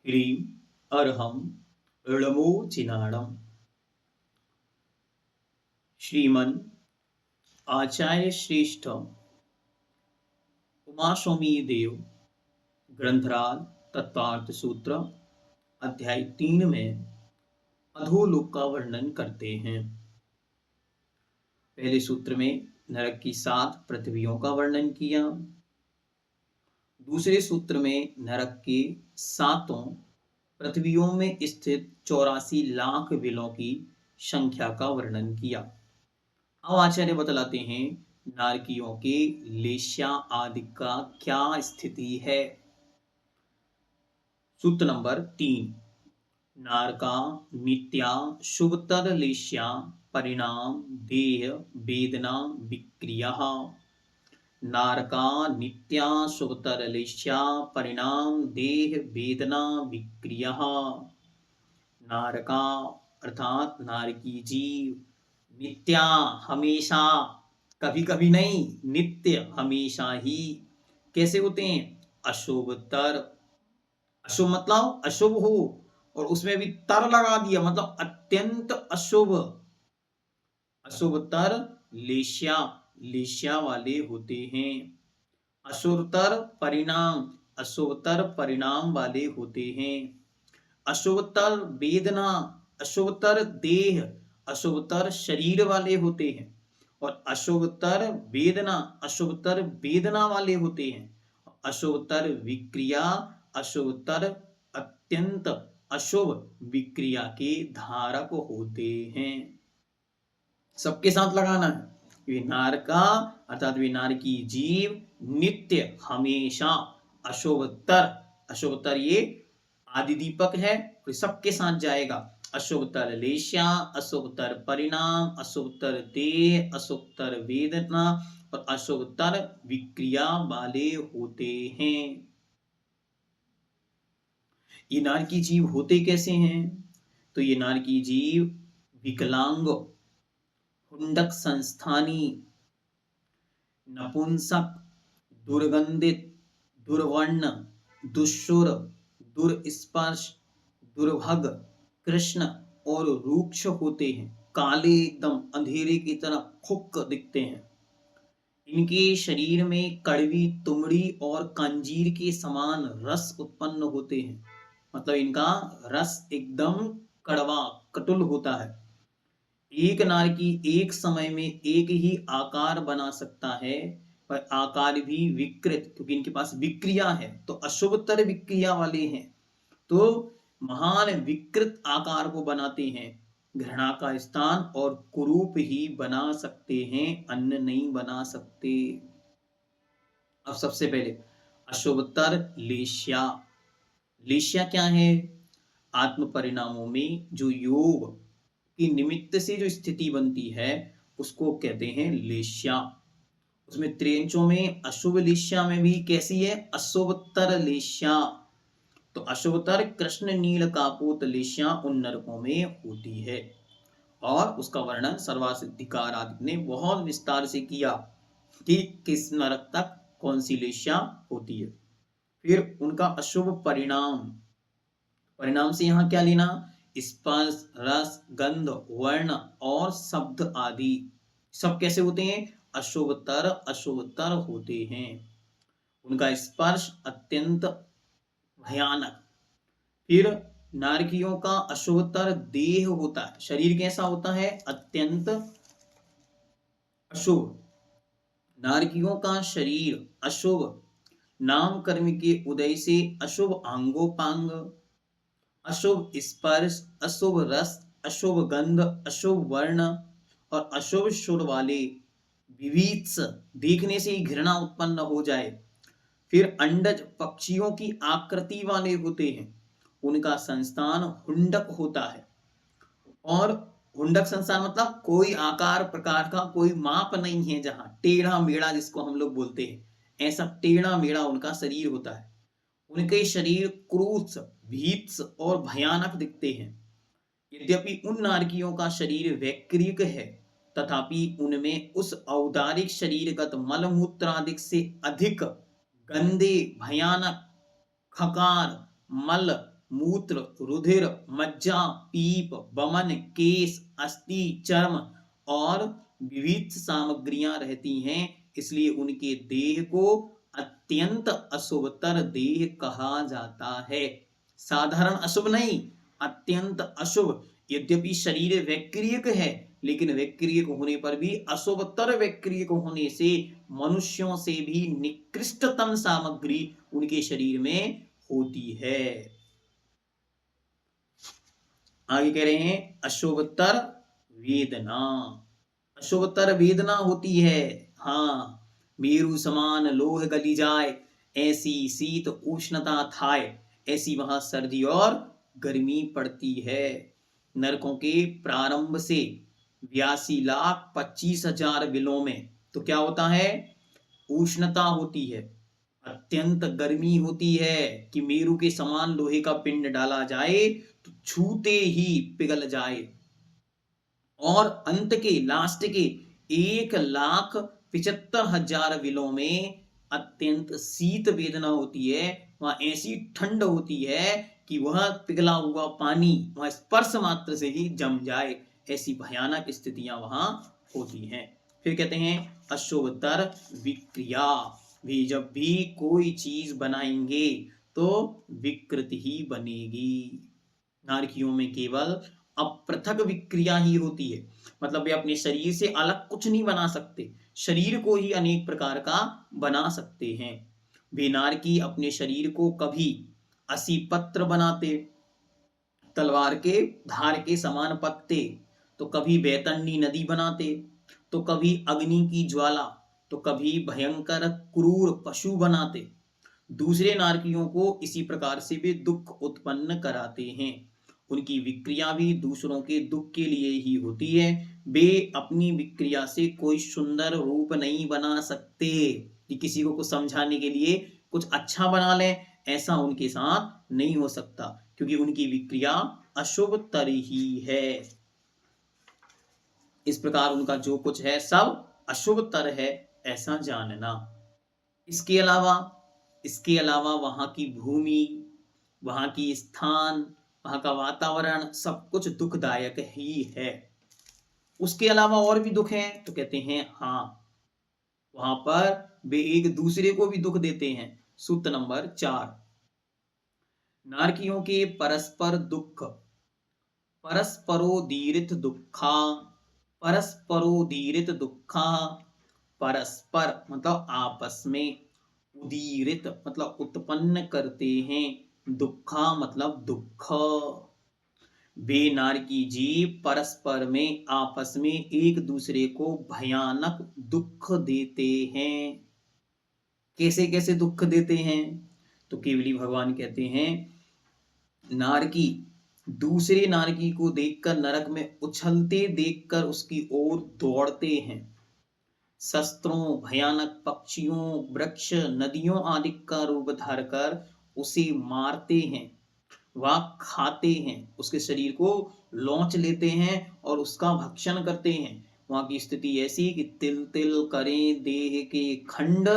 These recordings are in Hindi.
ह्रीं अर्हं ळमोचिनाणम्। श्रीमन् आचार्य श्रेष्ठ उमास्वामी देव ग्रंथराज तत्वार्थ सूत्र अध्याय 3 में अधोलोक का वर्णन करते हैं। पहले सूत्र में नरक की 7 पृथ्वियों का वर्णन किया। दूसरे सूत्र में नरक के 7 पृथ्वियों में स्थित 84 लाख बिलों की संख्या का वर्णन किया। अब आचार्य बतलाते हैं नारकियों के लेश्या आदि का क्या स्थिति है। सूत्र नंबर 3 नारका नित्या शुभतर लेश्या परिणाम देह वेदना विक्रिया। नारका नित्या शुभतर लेश्या परिणाम देह वेदना विक्रिया। नारका अर्थात नारकी जीव नित्या हमेशा, कभी कभी नहीं, नित्य हमेशा ही कैसे होते हैं? अशुभतर, अशुभ मतलब अशुभ हो और उसमें भी तर लगा दिया मतलब अत्यंत अशुभ। अशुभतर लेश्या, लेश्या वाले होते हैं। अशुभतर परिणाम, अशुभतर परिणाम वाले होते हैं। अशुभतर वेदना, अशुभतर देह, अशुभतर शरीर वाले होते हैं। और अशुभतर वेदना, अशुभतर वेदना वाले होते हैं। अशुभतर विक्रिया, अशुभतर अत्यंत अशुभ विक्रिया के धारक होते हैं। सबके साथ लगाना है। विनारका अर्थात विनारकी जीव नित्य हमेशा अशुभतर, अशुभतर ये आदि दीपक है, सबके साथ जाएगा। अशुभतर लेश्या, अशुभतर परिणाम, अशुभतर देह, अशुभतर वेदना और अशुभतर विक्रिया वाले होते हैं। ये नारकी जीव होते कैसे हैं? तो ये नारकी जीव विकलांग, हुंडक संस्थानी, नपुंसक, दुर्गंधित, दुर्वर्ण, दुष्सुर, दुर्स्पर्श, दुर्भग, कृष्ण और रूक्ष होते हैं। काले एकदम अंधेरे की तरह खुक दिखते हैं। इनके शरीर में कड़वी तुमड़ी और कंजीर के समान रस उत्पन्न होते हैं। मतलब इनका रस एकदम कड़वा कटुल होता है। एक नारकी एक समय में एक ही आकार बना सकता है, पर आकार भी विकृत, क्योंकि इनके पास विक्रिया है तो अशुभतर विक्रिया वाले हैं, तो महान विकृत आकार को बनाते हैं। घृणा का स्थान और कुरूप ही बना सकते हैं, अन्न नहीं बना सकते। अब सबसे पहले अशुभतर लेश्या। लेश्या क्या है? आत्म परिणामों में जो योग की निमित्त से जो स्थिति बनती है उसको कहते हैं लेश्या। उसमें त्रियंचों में अशुभ लेश्या में भी कैसी है? अशुभतर लेश्या। तो अशुभतर कृष्ण नील कापोत लेश्या उन नरकों में होती है। और उसका वर्णन सर्वासिद्धिकार आदि ने बहुत विस्तार से किया कि किस नरक तक कौन सी लेश्या होती है। फिर उनका अशुभ परिणाम, परिणाम से यहां क्या लेना? स्पर्श, रस, गंध, वर्ण और शब्द आदि सब कैसे होते हैं? अशुभतर, अशुभतर होते हैं। उनका स्पर्श अत्यंत भयानक। फिर नारकियों का अशुभतर देह होता है। शरीर कैसा होता है? अत्यंत अशुभ। नारकियों का शरीर अशुभ, नाम कर्म के उदय से अशुभ अंगोपांग, अशुभ स्पर्श, अशुभ रस, अशुभ गंध, अशुभ वर्ण और अशुभ सुर वाले विभीत्स, देखने से ही घृणा उत्पन्न हो जाए। फिर अंडज पक्षियों की आकृति वाले होते हैं। उनका संस्थान हुंडक होता है। और हुंडक संस्थान मतलब कोई आकार प्रकार का कोई माप नहीं है, जहां टेढ़ा मेढ़ा जिसको हम लोग बोलते हैं, ऐसा टेढ़ा मेढ़ा उनका शरीर होता है। उनके शरीर क्रूर, भीत्स और भयानक दिखते हैं। यद्यपि उन नारकियों का शरीर वैकृक है, तथापि उनमें उस औदारिक शरीरगत मलमूत्रादिक से अधिक गंदे, भयानक, खकार, मल मूत्र, रुधिर, मज्जा, पीप, वमन, केश, अस्थि, चर्म और विविध सामग्रियां रहती हैं, इसलिए उनके देह को अत्यंत अशुभतर देह कहा जाता है। साधारण अशुभ नहीं, अत्यंत अशुभ। यद्यपि शरीर वैक्रियक है, लेकिन वैक्रियक होने पर भी अशुभतर वैक्रियक होने से मनुष्यों से भी निकृष्टतम सामग्री उनके शरीर में होती है। आगे कह रहे हैं अशुभतर वेदना। अशुभतर वेदना होती है। हाँ, मेरु समान लोह गली जाए, ऐसी शीत उष्णता थाए, ऐसी वहां सर्दी और गर्मी पड़ती है। नरकों के प्रारंभ से 82,25,000 बिलों में तो क्या होता है? उष्णता होती है, अत्यंत गर्मी होती है कि मेरु के समान लोहे का पिंड डाला जाए तो छूते ही पिघल जाए। और अंत के लास्ट के 1,75,000 बिलों में अत्यंत शीत वेदना होती है। वहां ऐसी ठंड होती है कि वह पिघला हुआ पानी वहां स्पर्श मात्र से ही जम जाए। ऐसी भयानक स्थितियां वहां होती हैं। फिर कहते हैं अशुभतर विक्रिया। भी जब भी कोई चीज बनाएंगे तो विकृत ही बनेगी। नारकियों में केवल अपृथक विक्रिया ही होती है, मतलब वे अपने शरीर से अलग कुछ नहीं बना सकते, शरीर को ही अनेक प्रकार का बना सकते हैं। वे नारकी अपने शरीर को कभी असी पत्र बनाते, तलवार के धार के समान पत्ते, तो कभी बैतरणी नदी बनाते, तो कभी अग्नि की ज्वाला, तो कभी भयंकर क्रूर पशु बनाते। दूसरे नारकियों को इसी प्रकार से वे दुख उत्पन्न कराते हैं। उनकी विक्रिया भी दूसरों के दुख के लिए ही होती है। वे अपनी विक्रिया से कोई सुंदर रूप नहीं बना सकते कि किसी को कुछ समझाने के लिए कुछ अच्छा बना लें, ऐसा उनके साथ नहीं हो सकता, क्योंकि उनकी विक्रिया अशुभ तर ही है। इस प्रकार उनका जो कुछ है सब अशुभ तर है, ऐसा जानना। इसके अलावा वहां की भूमि, वहां की स्थान, वहां का वातावरण सब कुछ दुखदायक ही है। उसके अलावा और भी दुख हैं तो कहते हैं हाँ, वहां पर वे एक दूसरे को भी दुख देते हैं। सूत्र नंबर 4, नारकियों के परस्पर दुख। परस्परोदीरित दुखा, परस्परोदीरित दुखा, परस्पर मतलब आपस में, उदीरित मतलब उत्पन्न करते हैं, दुखा मतलब दुख। वे नारकी जीव परस्पर में आपस में एक दूसरे को भयानक दुख देते हैं। कैसे कैसे दुख देते हैं? तो केवली भगवान कहते हैं नारकी दूसरे नारकी को देखकर नरक में उछलते देखकर उसकी ओर दौड़ते हैं। शस्त्रों, भयानक पक्षियों, वृक्ष, नदियों आदि का रूप धारकर उसे मारते हैं, वह खाते हैं, उसके शरीर को लौंच लेते हैं और उसका भक्षण करते हैं। वहां की स्थिति ऐसी कि तिल तिल करें देह के खंड,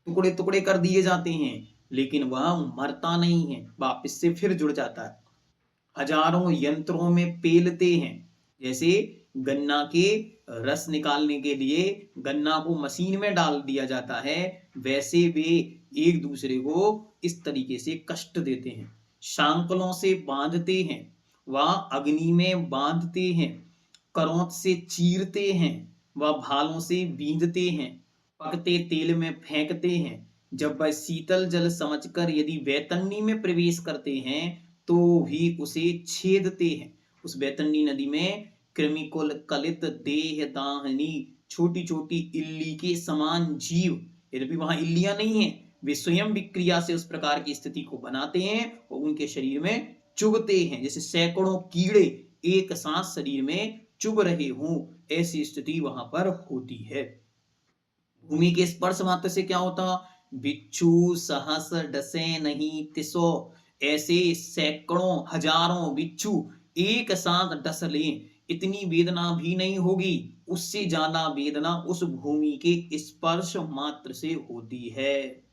टुकड़े टुकड़े कर दिए जाते हैं, लेकिन वह मरता नहीं है, वापस से फिर जुड़ जाता है। हजारों यंत्रों में पेलते हैं, जैसे गन्ना के रस निकालने के लिए गन्ना को मशीन में डाल दिया जाता है, वैसे वे एक दूसरे को इस तरीके से कष्ट देते हैं। शांकलों से बांधते हैं, वह अग्नि में बांधते हैं, करौंत से चीरते हैं, वह भालों से बींधते हैं, पकते तेल में फेंकते हैं। जब वह शीतल जल समझकर यदि बैतरणी में प्रवेश करते हैं तो भी उसे छेदते हैं। उस बैतरणी नदी में कृमिकुल कलित देह दाहनी छोटी छोटी इल्ली के समान जीव, यद्यपि वहां इल्लियां नहीं है, वे स्वयं विक्रिया से उस प्रकार की स्थिति को बनाते हैं और उनके शरीर में चुभते हैं, जैसे सैकड़ों कीड़े एक साथ शरीर में चुभ रहे हों, ऐसी स्थिति वहां पर होती है। भूमि के स्पर्श मात्र से क्या होता? बिच्छू सहस डसे नहीं तिसो, ऐसे सैकड़ों हजारों बिच्छू एक साथ डस लें, इतनी वेदना भी नहीं होगी, उससे ज्यादा वेदना उस भूमि के स्पर्श मात्र से होती है।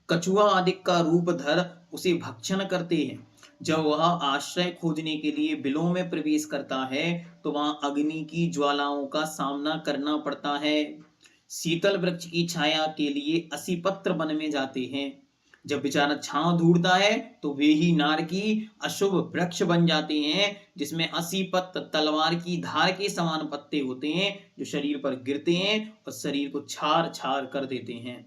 कछुआ आदि का रूप धर उसे भक्षण करते हैं। जब वह आश्रय खोजने के लिए बिलों में प्रवेश करता है तो वहां अग्नि की ज्वालाओं का सामना करना पड़ता है। शीतल वृक्ष की छाया के लिए असीपत्र वन में जाते हैं। जब बेचारा छांव ढूंढता है तो वे ही नारकी अशुभ वृक्ष बन जाते हैं, जिसमें असीपत तलवार की धार के समान पत्ते होते हैं जो शरीर पर गिरते हैं और शरीर को छार छार कर देते हैं।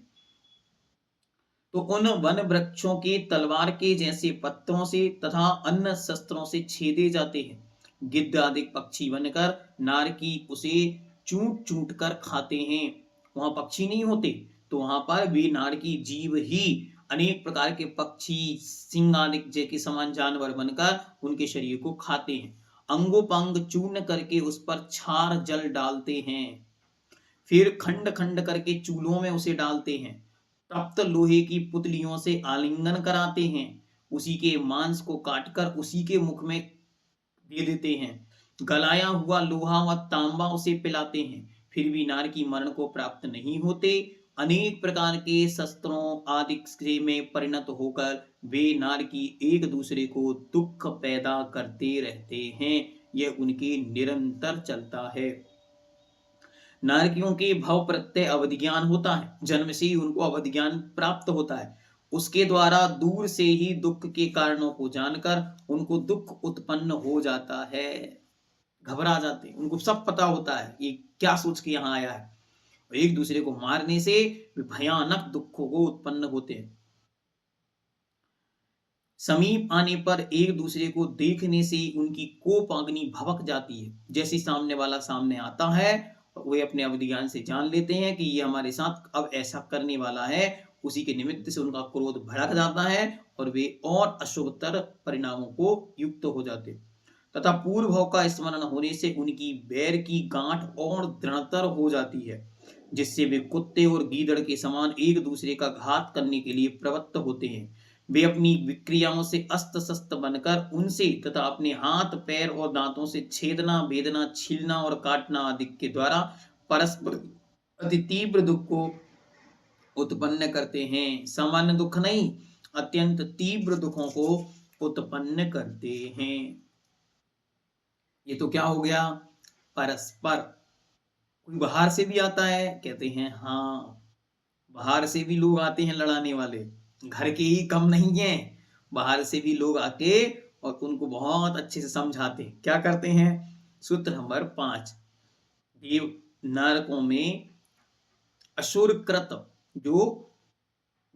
तो उन वन वृक्षों के तलवार के जैसे पत्तों से तथा अन्य शस्त्रों से छेदे जाते हैं। गिद्ध आदि पक्षी बनकर नारकी उसे चूट चूट कर खाते हैं। वहां पक्षी नहीं होते, तो वहां पर वे नारकी जीव ही अनेक प्रकार के पक्षी, सिंह आदि के समान जानवर बनकर उनके शरीर को खाते हैं। अंगोपांग चूर्ण करके उस पर छार जल डालते हैं, फिर खंड खंड करके चूल्हों में उसे डालते हैं। तप्त लोहे की पुतलियों से आलिंगन कराते हैं, उसी के मांस को काटकर उसी के मुख में दे देते हैं। गलाया हुआ लोहा व तांबा उसे पिलाते हैं, फिर भी नार की मरण को प्राप्त नहीं होते। अनेक प्रकार के शस्त्रों आदि से में परिणत होकर वे नार की एक दूसरे को दुख पैदा करते रहते हैं। यह उनके निरंतर चलता है। नारकियों के भव प्रत्यय अवधि ज्ञान होता है, जन्म से ही उनको अवधि ज्ञान प्राप्त होता है। उसके द्वारा दूर से ही दुख के कारणों को जानकर उनको दुख उत्पन्न हो जाता है। घबरा जाते हैं, उनको सब पता होता है ये क्या सोच के यहाँ आया है। एक दूसरे को मारने से भयानक दुखों को उत्पन्न होते हैं। समीप आने पर एक दूसरे को देखने से उनकी कोपाग्नि भभक जाती है। जैसे सामने वाला सामने आता है, वे अपने अवधि ज्ञान से जान लेते हैं कि ये हमारे साथ अब ऐसा करने वाला है। उसी के निमित्त से उनका क्रोध भड़क जाता है और वे और अशुभतर परिणामों को युक्त हो जाते, तथा पूर्व भाव का स्मरण होने से उनकी बैर की गांठ और दृढ़तर हो जाती है, जिससे वे कुत्ते और गीदड़ के समान एक दूसरे का घात करने के लिए प्रवृत्त होते हैं। वे अपनी विक्रियाओं से अस्त शस्त बनकर उनसे तथा अपने हाथ पैर और दांतों से छेदना, भेदना, छीलना और काटना आदि के द्वारा परस्पर अति तीव्र दुख को उत्पन्न करते हैं। सामान्य दुख नहीं, अत्यंत तीव्र दुखों को उत्पन्न करते हैं। ये तो क्या हो गया? परस्पर। कोई बाहर से भी आता है, कहते हैं हाँ, बाहर से भी लोग आते हैं लड़ाने वाले, घर के ही कम नहीं है, बाहर से भी लोग आके और उनको बहुत अच्छे से समझाते हैं। क्या करते हैं? सूत्र नंबर 5, देव नरकों में असुरकृत जो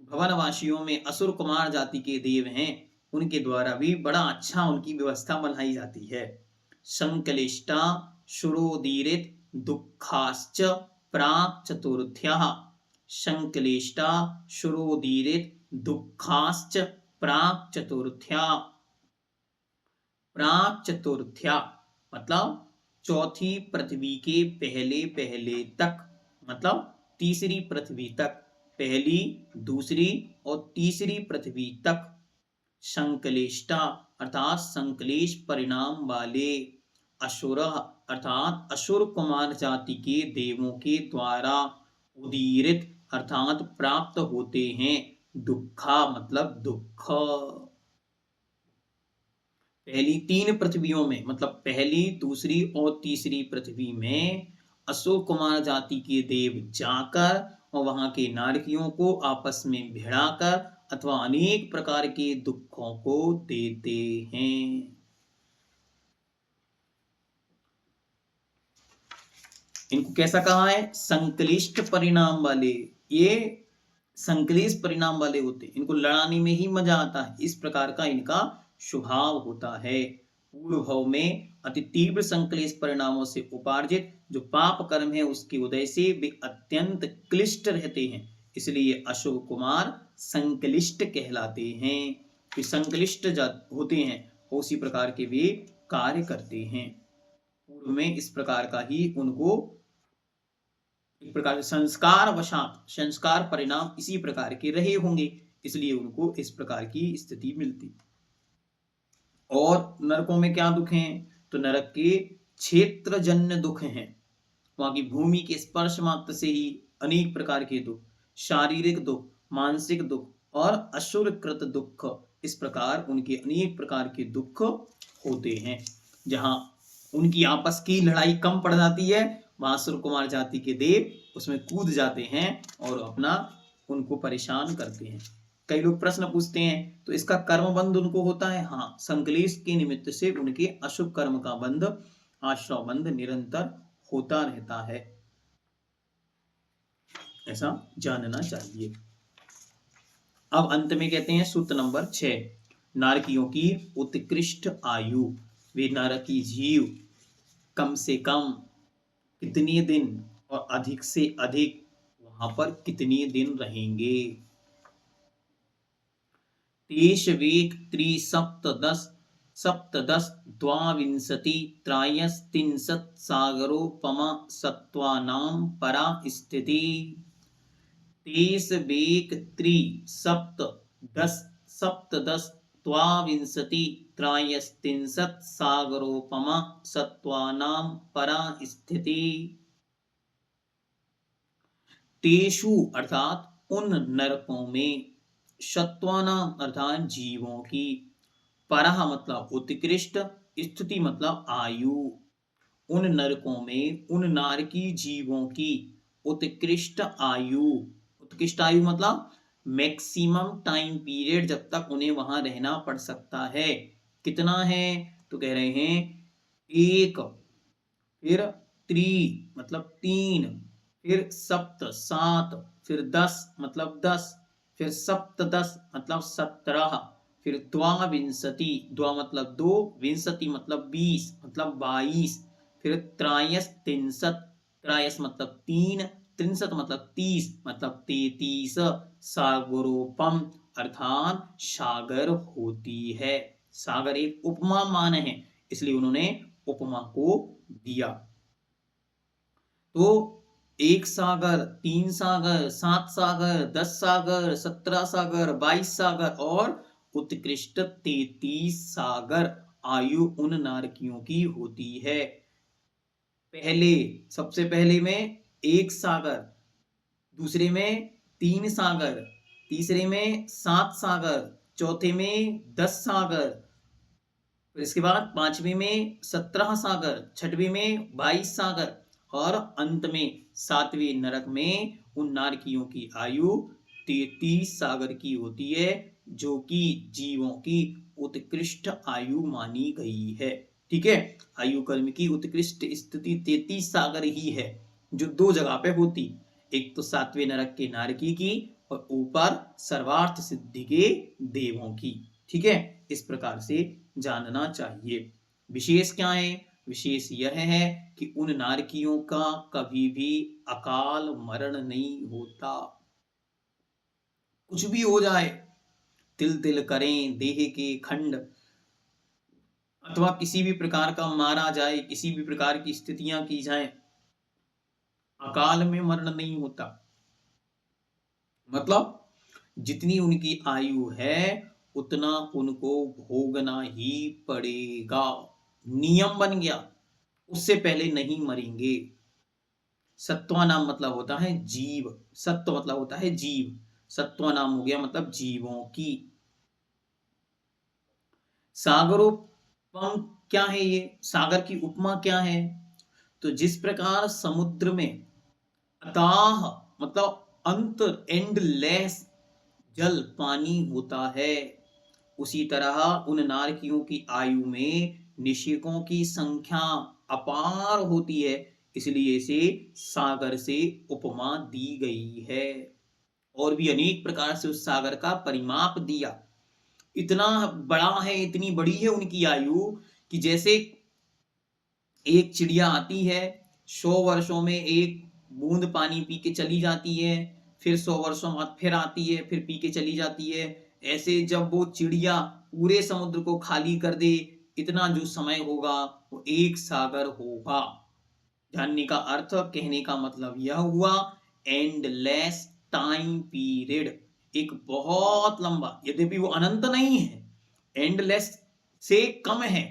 भवनवासियों में असुर कुमार जाति के देव हैं, उनके द्वारा भी बड़ा अच्छा उनकी व्यवस्था बनाई जाती है। संकलिष्टा शुरोदीरित दुखाश्च प्राक चतुर्थ्यः। संकलिष्टा शुरोदीरित दुखाश्च प्राक चतुर्थ्या। प्राक चतुर्थ्या मतलब चौथी पृथ्वी के पहले पहले तक, मतलब तीसरी पृथ्वी तक, पहली, दूसरी और तीसरी पृथ्वी तक। संकलिष्टा अर्थात संकलेश परिणाम वाले, असुर अर्थात असुर कुमार जाति के देवों के द्वारा, उदीरित अर्थात प्राप्त होते हैं, दुखा मतलब दुख। पहली 3 पृथ्वियों में, मतलब पहली, दूसरी और तीसरी पृथ्वी में असुर कुमार जाति के देव जाकर और वहां के नारकियों को आपस में भिड़ाकर अथवा अनेक प्रकार के दुखों को देते हैं। इनको कैसा कहा है? संक्लिष्ट परिणाम वाले। ये संक्लिष्ट परिणाम वाले होते, इनको लड़ाने में ही मजा आता है, इस प्रकार का इनका स्वभाव होता है। पूर्व भाव में अति तीव्र संक्लेश परिणामों से उपार्जित जो पाप कर्म है उसके उदय से वे अत्यंत क्लिष्ट रहते हैं, इसलिए अशुभ कुमार संक्लिष्ट कहलाते हैं। वे संक्लिष्ट होते हैं, उसी प्रकार के वे कार्य करते हैं। पूर्व में इस प्रकार का ही उनको एक प्रकार से संस्कार वशात, संस्कार परिणाम इसी प्रकार के रहे होंगे, इसलिए उनको इस प्रकार की स्थिति मिलती। और नरकों में क्या दुख हैं? तो नरक के क्षेत्रजन्य दुख हैं, वहां की भूमि के स्पर्श मात्र से ही अनेक प्रकार के दुख, शारीरिक दुख, मानसिक दुख और असुर कृत दुख, इस प्रकार उनके अनेक प्रकार के दुख होते हैं। जहां उनकी आपस की लड़ाई कम पड़ जाती है, वहां असुर कुमार जाति के देव उसमें कूद जाते हैं और अपना उनको परेशान करते हैं। कई लोग प्रश्न पूछते हैं तो इसका कर्म बंध उनको होता है? हाँ, संकलेश के निमित्त से उनके अशुभ कर्म का बंध, आश्रव बंध निरंतर होता रहता है, ऐसा जानना चाहिए। अब अंत में कहते हैं सूत्र नंबर 6, नारकियों की उत्कृष्ट आयु। वे नारकी जीव कम से कम कितने दिन और अधिक से अधिक वहां पर कितने दिन रहेंगे? तेष वेक त्रिसप्तदश सप्तदश द्वाविंशति त्रायस्त्रिंशत् सागरोपमा सत्त्वानां परा स्थिति। तेष वेक त्रिसप्तदश सप्तदश द्वाविंशति त्रायस्त्रिंशत् सागरोपमा सत्त्वानां परा स्थिति। तेषु अर्थात उन नरकों में, सत्वानाम अर्थात जीवों की, परह मतलब उत्कृष्ट, स्थिति मतलब आयु, उन नरकों में उन नारकी जीवों की उत्कृष्ट आयु। उत्कृष्ट आयु मतलब मैक्सिमम टाइम पीरियड जब तक उन्हें वहां रहना पड़ सकता है। कितना है? तो कह रहे हैं 1, फिर 3 मतलब 3, फिर सप्त 7, फिर 10 मतलब 10, फिर सप्तदश मतलब 17, फिर द्वाविंशति, द्वा मतलब 2, विंशति मतलब 20 मतलब 22, फिर त्रायस त्रिंशत, त्रायस मतलब 3, त्रिंशत मतलब 30 मतलब 33, सागरोपम अर्थात सागर होती है। सागर एक उपमा मान है, इसलिए उन्होंने उपमा को दिया। तो 1 सागर, 3 सागर, 7 सागर, 10 सागर, 17 सागर, 22 सागर और उत्कृष्ट 33 सागर आयु उन नारकियों की होती है। सबसे पहले में 1 सागर, दूसरे में 3 सागर, तीसरे में 7 सागर, चौथे में 10 सागर, फिर इसके बाद 5वें में 17 सागर, 6वें में 22 सागर और अंत में 7वें नरक में उन नारकियों की आयु 33 सागर की होती है, जो कि जीवों की उत्कृष्ट आयु मानी गई है। ठीक है, आयु कर्म की उत्कृष्ट स्थिति 33 सागर ही है, जो 2 जगह पे होती, एक तो 7वें नरक के नारकी की और ऊपर सर्वार्थ सिद्धि के देवों की। ठीक है, इस प्रकार से जानना चाहिए। विशेष क्या है? विशेष यह है कि उन नारकियों का कभी भी अकाल मरण नहीं होता। कुछ भी हो जाए, तिल तिल करें देह के खंड, अथवा किसी भी प्रकार का मारा जाए, किसी भी प्रकार की स्थितियां की जाए, अकाल में मरण नहीं होता। मतलब जितनी उनकी आयु है उतना उनको भोगना ही पड़ेगा, नियम बन गया, उससे पहले नहीं मरेंगे। सत्वा नाम मतलब होता है जीव, सत्व मतलब होता है जीव, सत्वा नाम हो गया मतलब जीवों की। सागरोपम क्या है? ये सागर की उपमा क्या है? तो जिस प्रकार समुद्र में अथाह मतलब अंत, एंडलेस जल पानी होता है, उसी तरह उन नारकियों की आयु में निशिकों की संख्या अपार होती है, इसलिए इसे सागर से उपमा दी गई है। और भी अनेक प्रकार से उस सागर का परिमाप दिया। इतना बड़ा है, इतनी बड़ी है उनकी आयु कि जैसे एक चिड़िया आती है, 100 वर्षों में एक बूंद पानी पी के चली जाती है, फिर 100 वर्षों बाद फिर आती है, फिर पी के चली जाती है। ऐसे जब वो चिड़िया पूरे समुद्र को खाली कर दे, इतना जो समय होगा वो 1 सागर होगा। जानने का अर्थ, कहने का मतलब यह हुआ, एंडलेस टाइम पीरियड, एक बहुत लंबा, यद्यपि वो अनंत नहीं है, एंडलेस से कम है,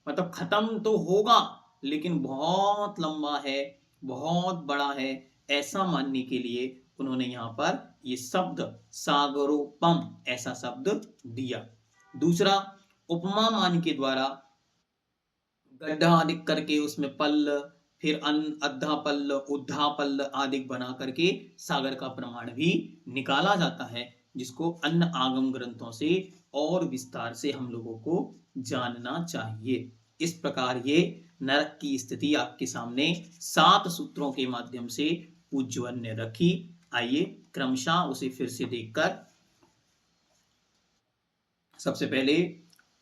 मतलब खत्म तो होगा लेकिन बहुत लंबा है, बहुत बड़ा है, ऐसा मानने के लिए उन्होंने यहां पर ये शब्द सागरोपम ऐसा शब्द दिया। दूसरा, उपमा मान के द्वारा गड्ढा आदि करके उसमें पल्ल, फिर अद्धा पल्ल, उद्धा पल्ल आदि बना करके सागर का प्रमाण भी निकाला जाता है, जिसको अन्य आगम ग्रंथों से और विस्तार से हम लोगों को जानना चाहिए। इस प्रकार ये नरक की स्थिति आपके सामने 7 सूत्रों के माध्यम से पूज्यवन ने रखी। आइए क्रमशः उसे फिर से देखकर, सबसे पहले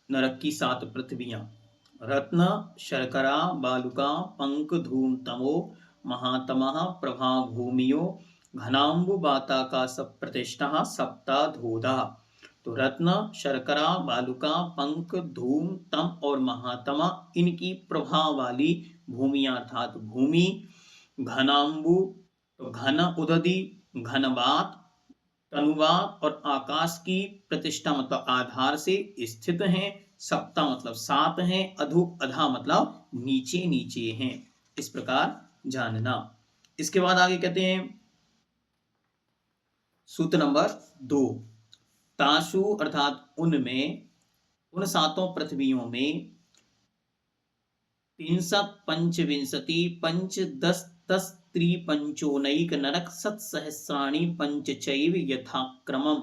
नरक की 7 पृथ्वियां: रत्न, शर्करा, बालुका, पंक, धूम, तमो, महातमः, प्रभा, भूमियो, घनाम्बुबाताकाश प्रतिष्ठा, सप्ता धोधा। तो रत्न, शर्करा, बालुका, पंक, धूम, तम और महातमा, इनकी प्रभा वाली भूमियां अर्थात भूमि, घनाम्बु तो घन उदधि, घनबात, तनुवात और आकाश की प्रतिष्ठा मतलब आधार से स्थित हैं, सप्ता मतलब 7 हैं, अधु अधा मतलब नीचे नीचे हैं। इस प्रकार जानना। इसके बाद आगे कहते हैं सूत्र नंबर 2, तासु अर्थात उनमें, उन 7 पृथ्वियों में 3 पंचविंशति पंच 10 10 त्रिपंचोनैक नरक सत्सहस्राणि पंचचैव यथाक्रमम्।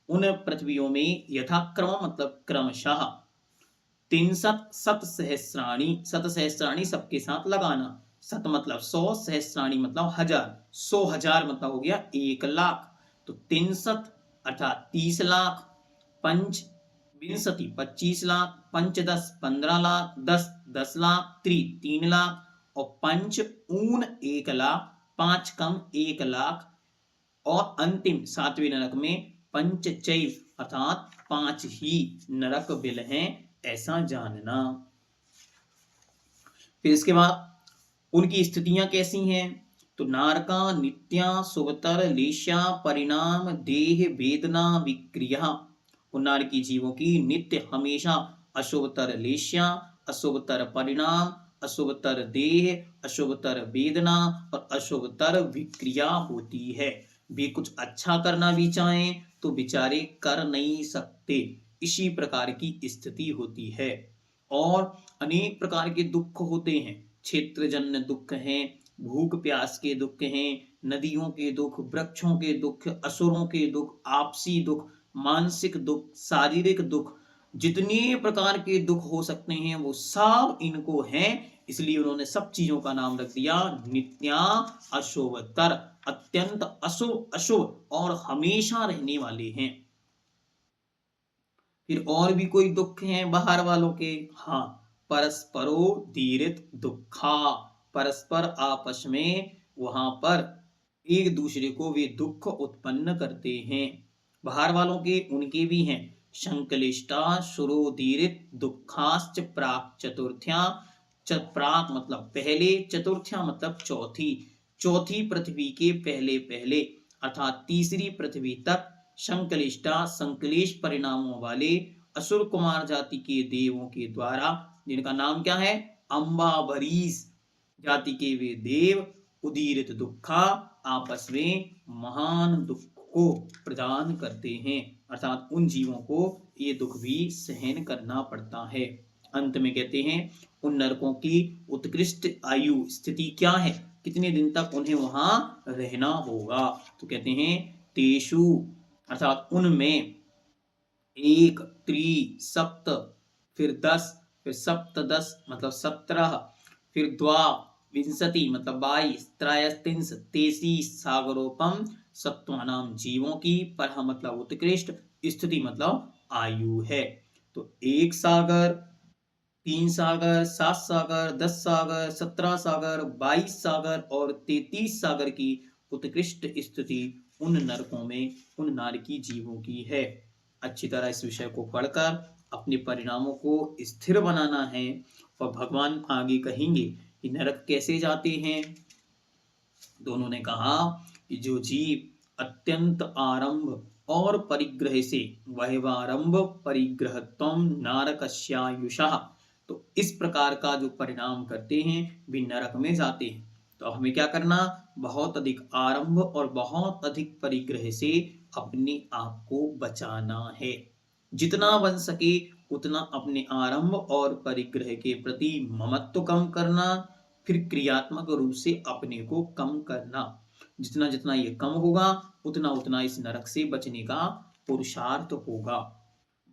उन पृथ्वियों में यथाक्रम मतलब क्रमशः 300 सतसहस्राणि, सतसहस्राणि सबके साथ लगाना, सत मतलब 100, सहस्राणि मतलब 1000, 100,000 मतलब हो गया 1 लाख। तो 300 अर्थात 30 लाख, पंच विंशति 25 लाख, पंच 10 15 लाख, 10 10 लाख, 3 लाख और पंच ऊन 1 लाख, 5 कम 1 लाख और अंतिम 7वें नरक में पंचचैव अर्थात 5 ही नरक बिल हैं, ऐसा जानना। फिर इसके बाद उनकी स्थितियां कैसी हैं? तो नारका नित्या सुवतर लेश्या परिणाम देह वेदना विक्रिया। उन नारकी जीवों की नित्य हमेशा अशुभतर लेश्या, अशुभतर परिणाम, अशुभतर देह, अशुभतर वेदना और अशुभतर विक्रिया होती है। वे कुछ अच्छा करना भी चाहें तो बेचारे कर नहीं सकते, इसी प्रकार की स्थिति होती है। और अनेक प्रकार के दुख होते हैं, क्षेत्रजन्य दुख हैं, भूख प्यास के दुख हैं, नदियों के दुख, वृक्षों के दुख, असुरों के दुख, आपसी दुख, मानसिक दुख, शारीरिक दुख, जितने प्रकार के दुख हो सकते हैं वो सब इनको हैं। इसलिए उन्होंने सब चीजों का नाम रख दिया नित्या अशुभतर, अत्यंत अशुभ अशुभ और हमेशा रहने वाले हैं। फिर और भी कोई दुख हैं बाहर वालों के? हाँ, परस्परो दीरित दुखा, परस्पर आपस में वहां पर एक दूसरे को वे दुख उत्पन्न करते हैं। बाहर वालों के उनके भी हैं, संकलिष्टा सुरोदीरित दुखाश्च प्राक चतुर्थ्या, प्राक मतलब पहले, चतुर्थ्या मतलब चौथी, चौथी पृथ्वी के पहले पहले अर्थात तीसरी पृथ्वी तक संकलिष्टा संकलेश परिणामों वाले असुर कुमार जाति के देवों के द्वारा, जिनका नाम क्या है? अंबाबरीस जाति के वे देव उदीरित दुखा आपस में महान दुख को प्रदान करते हैं, अर्थात उन जीवों को ये दुख भी सहन करना पड़ता है। अंत में कहते हैं उन नरकों की उत्कृष्ट आयु स्थिति क्या है, कितने दिन तक उन्हें वहां रहना होगा? तो कहते हैं तेषु अर्थात उनमें 1 त्रि सप्त, फिर 10, फिर सप्त 10 मतलब 17, फिर द्वा विंशति मतलब 22, त्रयस्त्रिंश 33 सागरोपम सत्वानाम जीवों की, पर मतलब उत्कृष्ट, स्थिति मतलब आयु है। तो 1 सागर, 3 सागर, 7 सागर, 10 सागर, 17 सागर, 22 सागर और 33 सागर की उत्कृष्ट स्थिति उन नरकों में उन नारकी जीवों की है। अच्छी तरह इस विषय को पढ़कर अपने परिणामों को स्थिर बनाना है। और भगवान आगे कहेंगे कि नरक कैसे जाते हैं। दोनों ने कहा कि जो जीव अत्यंत आरंभ और परिग्रह से वैवारंभ परिग्रहत्वम नारकस्यायुषः, तो इस प्रकार का जो परिणाम करते हैं वे नरक में जाते हैं। तो हमें क्या करना? बहुत अधिक आरंभ और बहुत अधिक परिग्रह से अपने आप को बचाना है। जितना बन सके उतना अपने आरंभ और परिग्रह के प्रति ममत्व कम करना, फिर क्रियात्मक रूप से अपने को कम करना। जितना जितना ये कम होगा उतना उतना इस नरक से बचने का पुरुषार्थ होगा।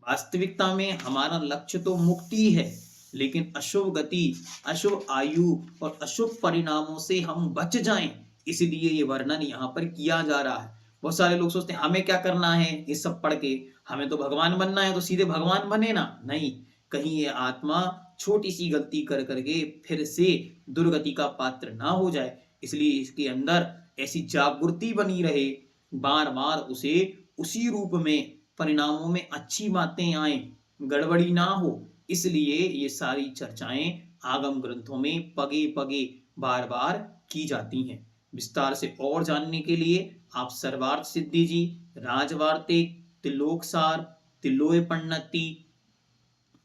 वास्तविकता में हमारा लक्ष्य तो मुक्ति है, लेकिन अशुभ गति, अशुभ आयु और अशुभ परिणामों से हम बच जाएं, इसलिए ये वर्णन यहाँ पर किया जा रहा है। बहुत सारे लोग सोचते हैं हमें क्या करना है ये सब पढ़ के, हमें तो भगवान बनना है तो सीधे भगवान बने ना। नहीं, कहीं ये आत्मा छोटी सी गलती कर करके फिर से दुर्गति का पात्र ना हो जाए, इसलिए इसके अंदर ऐसी जागृति बनी रहे, बार बार उसे उसी रूप में परिणामों में अच्छी बातें आए, गड़बड़ी ना हो। इसलिए ये सारी चर्चाएं आगम ग्रंथों में पगे पगे बार बार की जाती हैं। विस्तार से और जानने के लिए आप सर्वार्थ सिद्धि जी, राजवार्तिक, त्रिलोकसार, तिलोय पन्नति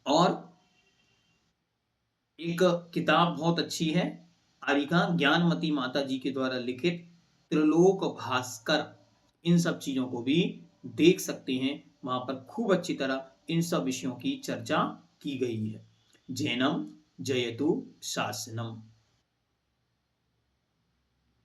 और एक किताब बहुत अच्छी है आरिका ज्ञानमती माता जी के द्वारा लिखित त्रिलोक भास्कर, इन सब चीजों को भी देख सकते हैं। वहां पर खूब अच्छी तरह इन सब विषयों की चर्चा की गई है। जैनम जयतु शासनम।